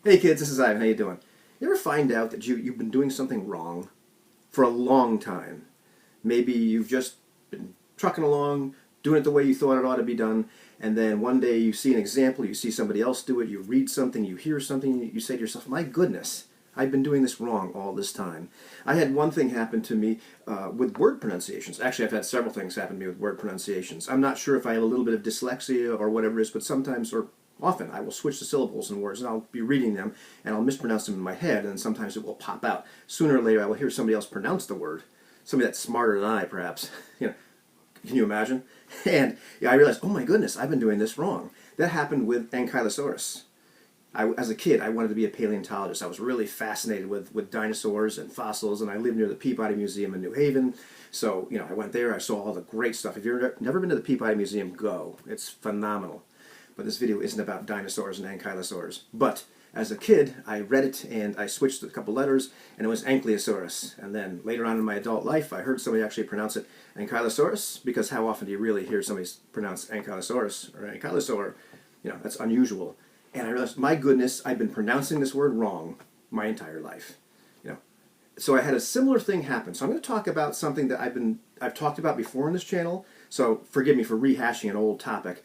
Hey kids, this is Ivan. How you doing? You ever find out that you've been doing something wrong for a long time? Maybe you've just been trucking along, doing it the way you thought it ought to be done, and then one day you see an example, you see somebody else do it, you read something, you hear something, you say to yourself, my goodness, I've been doing this wrong all this time. I had one thing happen to me with word pronunciations. Actually, I've had several things happen to me with word pronunciations. I'm not sure if I have a little bit of dyslexia or whatever it is, but sometimes, or often, I will switch the syllables in words, and I'll be reading them, and I'll mispronounce them in my head, and sometimes it will pop out. Sooner or later, I will hear somebody else pronounce the word, somebody that's smarter than I, perhaps. Can you imagine? And I realized, oh my goodness, I've been doing this wrong. That happened with Ankylosaurus. As a kid, I wanted to be a paleontologist. I was really fascinated with dinosaurs and fossils, and I lived near the Peabody Museum in New Haven. So, I went there, I saw all the great stuff. If you've never been to the Peabody Museum, go. It's phenomenal. But this video isn't about dinosaurs and ankylosaurs. But as a kid, I read it and I switched a couple letters, and it was Ankylosaurus. And then later on in my adult life, I heard somebody actually pronounce it Ankylosaurus, because how often do you really hear somebody pronounce Ankylosaurus or Ankylosaur? That's unusual. And I realized, my goodness, I've been pronouncing this word wrong my entire life. So I had a similar thing happen. So I'm going to talk about something that I've talked about before on this channel. So forgive me for rehashing an old topic.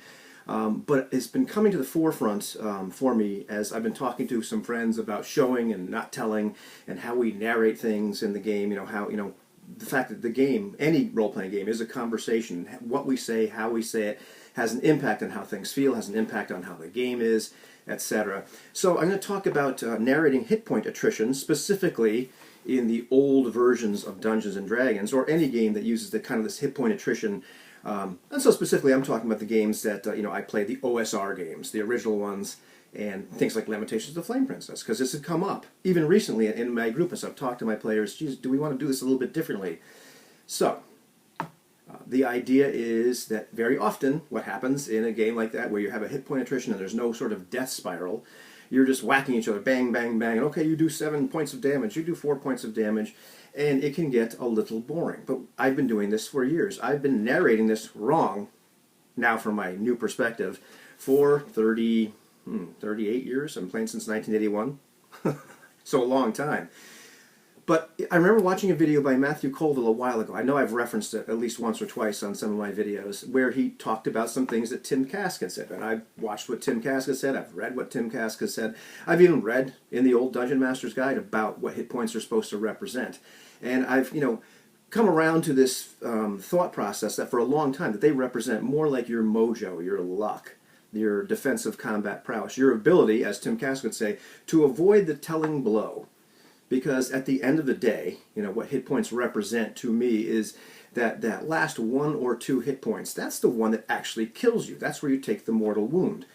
But it's been coming to the forefront for me as I've been talking to some friends about showing and not telling, and how we narrate things in the game. The fact that the game, any role-playing game, is a conversation. What we say, how we say it, has an impact on how things feel, has an impact on how the game is, etc. So I'm going to talk about narrating hit point attrition, specifically in the old versions of Dungeons and Dragons, or any game that uses the kind of this hit point attrition. And so specifically, I'm talking about the games that I played, the OSR games, the original ones, and things like Lamentations of the Flame Princess, because this had come up even recently in my group as I've talked to my players. Geez, do we want to do this a little bit differently? So the idea is that very often what happens in a game like that, where you have a hit point attrition and there's no sort of death spiral, you're just whacking each other, bang, bang, bang, and okay, you do 7 points of damage, you do 4 points of damage, and it can get a little boring. But I've been doing this for years. I've been narrating this wrong, now from my new perspective, for 38 years. I'm playing since 1981, so a long time. But I remember watching a video by Matthew Colville a while ago. I know I've referenced it at least once or twice on some of my videos, where he talked about some things that Tim Kask had said. And I've watched what Tim Kask has said. I've read what Tim Kask has said. I've even read in the old Dungeon Master's Guide about what hit points are supposed to represent. And I've, come around to this thought process that for a long time that they represent more like your mojo, your luck, your defensive combat prowess, your ability, as Tim Kask would say, to avoid the telling blow. Because at the end of the day, what hit points represent to me is that last 1 or 2 hit points. That's the one that actually kills you. That's where you take the mortal wound.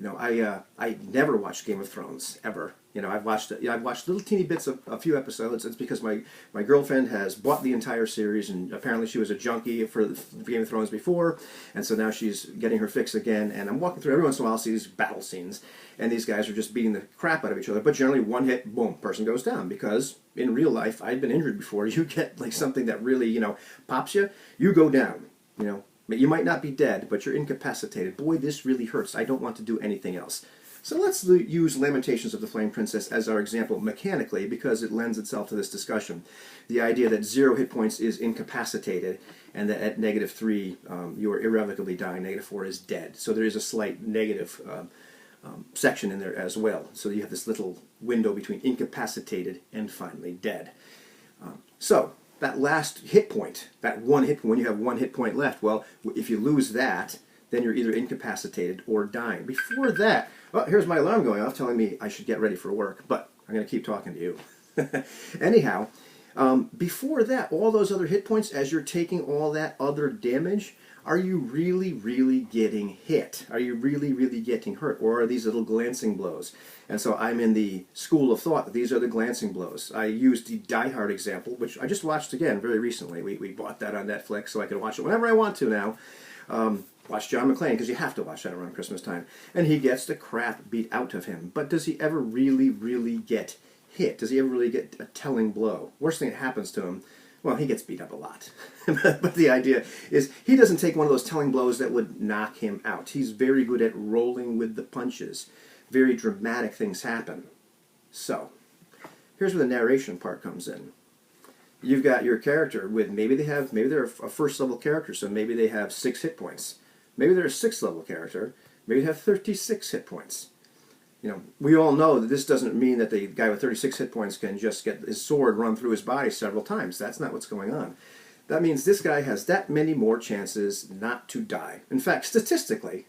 I never watched Game of Thrones ever. I've watched little teeny bits of a few episodes. It's because my girlfriend has bought the entire series, and apparently she was a junkie for Game of Thrones before, and so now she's getting her fix again. And I'm walking through every once in a while, I'll see these battle scenes, and these guys are just beating the crap out of each other. But generally, one hit, boom, person goes down. Because in real life, I've been injured before. You get like something that really pops you, you go down. You might not be dead, but you're incapacitated. Boy, this really hurts. I don't want to do anything else. So let's use Lamentations of the Flame Princess as our example mechanically, because it lends itself to this discussion. The idea that 0 hit points is incapacitated, and that at -3 you are irrevocably dying, -4 is dead. So there is a slight negative section in there as well. So you have this little window between incapacitated and finally dead. So that last hit point, that 1 hit point, when you have 1 hit point left, well, if you lose that, then you're either incapacitated or dying. Before that, here's my alarm going off telling me I should get ready for work, but I'm going to keep talking to you. Anyhow, before that, all those other hit points, as you're taking all that other damage, are you really, really getting hit? Are you really, really getting hurt? Or are these little glancing blows? And so I'm in the school of thought that these are the glancing blows. I used the Die Hard example, which I just watched again very recently. We bought that on Netflix, so I can watch it whenever I want to now. Watch John McClane, because you have to watch that around Christmas time. And he gets the crap beat out of him. But does he ever really, really get hit? Does he ever really get a telling blow? Worst thing that happens to him, well, he gets beat up a lot. But the idea is he doesn't take one of those telling blows that would knock him out. He's very good at rolling with the punches. Very dramatic things happen. So, here's where the narration part comes in. You've got your character with maybe they're a first level character, so maybe they have 6 hit points. Maybe they're a 6th level character, maybe they have 36 hit points. You know, we all know that this doesn't mean that the guy with 36 hit points can just get his sword run through his body several times. That's not what's going on. That means this guy has that many more chances not to die. In fact, statistically,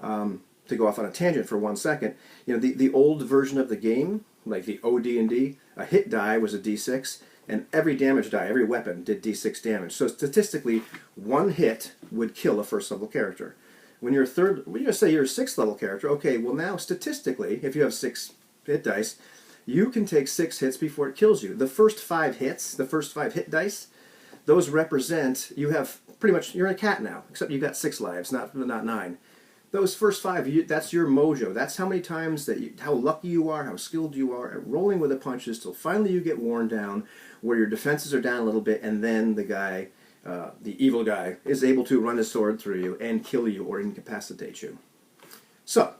to go off on a tangent for 1 second, you know, the old version of the game, like the OD&D, a hit die was a D6, and every damage die, every weapon did D6 damage. So statistically, 1 hit would kill a first level character. When you're say you're a 6th level character, okay, well now statistically, if you have 6 hit dice, you can take 6 hits before it kills you. The first 5 hits, the first 5 hit dice, those represent, you have pretty much, you're a cat now, except you've got 6 lives, not 9. Those first 5, that's your mojo. That's how many times how lucky you are, how skilled you are at rolling with the punches till finally you get worn down, where your defenses are down a little bit, and then the guy, the evil guy, is able to run his sword through you and kill you or incapacitate you. So,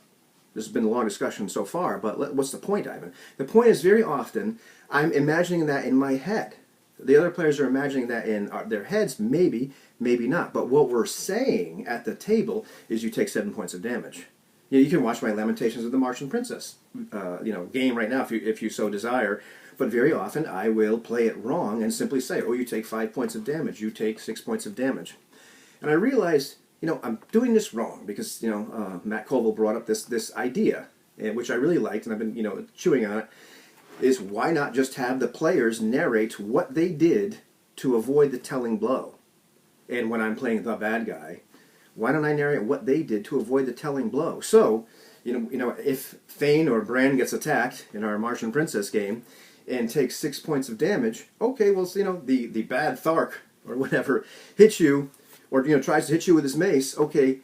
this has been a long discussion so far, but what's the point, Ivan? The point is very often I'm imagining that in my head. The other players are imagining that in their heads, maybe, maybe not. But what we're saying at the table is you take 7 points of damage. You know, you can watch my Lamentations of the Martian Princess game right now if you so desire. But very often I will play it wrong and simply say, oh, you take 5 points of damage, you take 6 points of damage. And I realized, you know, I'm doing this wrong because, you know, Matt Colville brought up this idea, which I really liked, and I've been, you know, chewing on it, is why not just have the players narrate what they did to avoid the telling blow? And when I'm playing the bad guy, why don't I narrate what they did to avoid the telling blow? So, you know, if Thane or Bran gets attacked in our Martian Princess game and takes 6 points of damage, okay, well, you know, the bad Thark or whatever hits you, or, you know, tries to hit you with his mace, okay,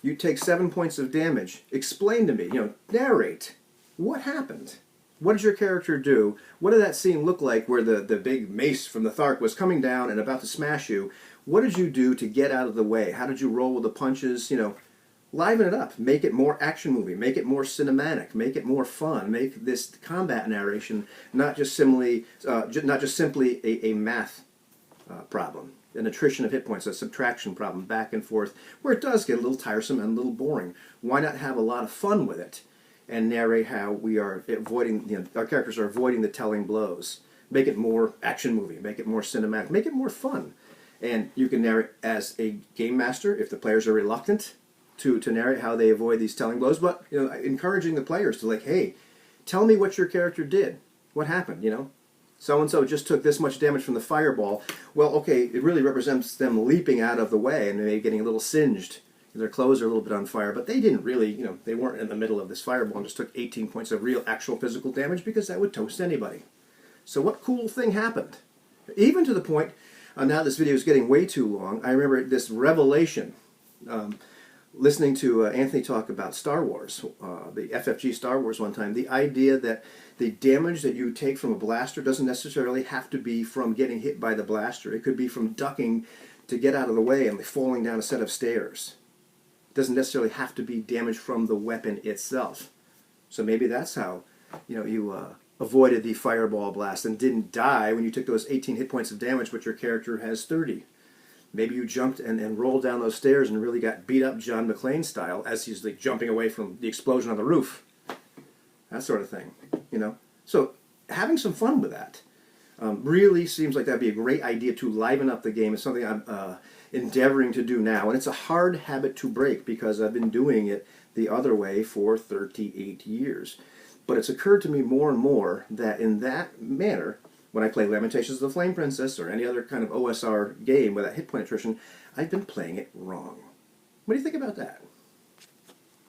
you take 7 points of damage. Explain to me, you know, narrate. What happened? What did your character do? What did that scene look like where the big mace from the Thark was coming down and about to smash you? What did you do to get out of the way? How did you roll with the punches? You know, liven it up. Make it more action movie. Make it more cinematic. Make it more fun. Make this combat narration not just simply a math problem, an attrition of hit points, a subtraction problem, back and forth, where it does get a little tiresome and a little boring. Why not have a lot of fun with it and narrate how we are avoiding, you know, our characters are avoiding the telling blows? Make it more action movie. Make it more cinematic. Make it more fun. And you can narrate as a game master if the players are reluctant to narrate how they avoid these telling blows, but, you know, encouraging the players to, like, hey, tell me what your character did. What happened, you know? So-and-so just took this much damage from the fireball. Well, okay, it really represents them leaping out of the way and maybe getting a little singed. Their clothes are a little bit on fire, but they didn't really, you know, they weren't in the middle of this fireball and just took 18 points of real, actual physical damage, because that would toast anybody. So what cool thing happened? Even to the point, now this video is getting way too long, I remember this revelation, listening to Anthony talk about Star Wars, the FFG Star Wars one time, the idea that the damage that you take from a blaster doesn't necessarily have to be from getting hit by the blaster. It could be from ducking to get out of the way and falling down a set of stairs. It doesn't necessarily have to be damage from the weapon itself. So maybe that's how, you know, you avoided the fireball blast and didn't die when you took those 18 hit points of damage, but your character has 30. Maybe you jumped and rolled down those stairs and really got beat up John McClane style as he's like jumping away from the explosion on the roof. That sort of thing, you know. So having some fun with that really seems like that'd be a great idea to liven up the game. It's something I'm endeavoring to do now, and it's a hard habit to break because I've been doing it the other way for 38 years. But it's occurred to me more and more that in that manner, when I play Lamentations of the Flame Princess or any other kind of OSR game with that hit point attrition, I've been playing it wrong. What do you think about that?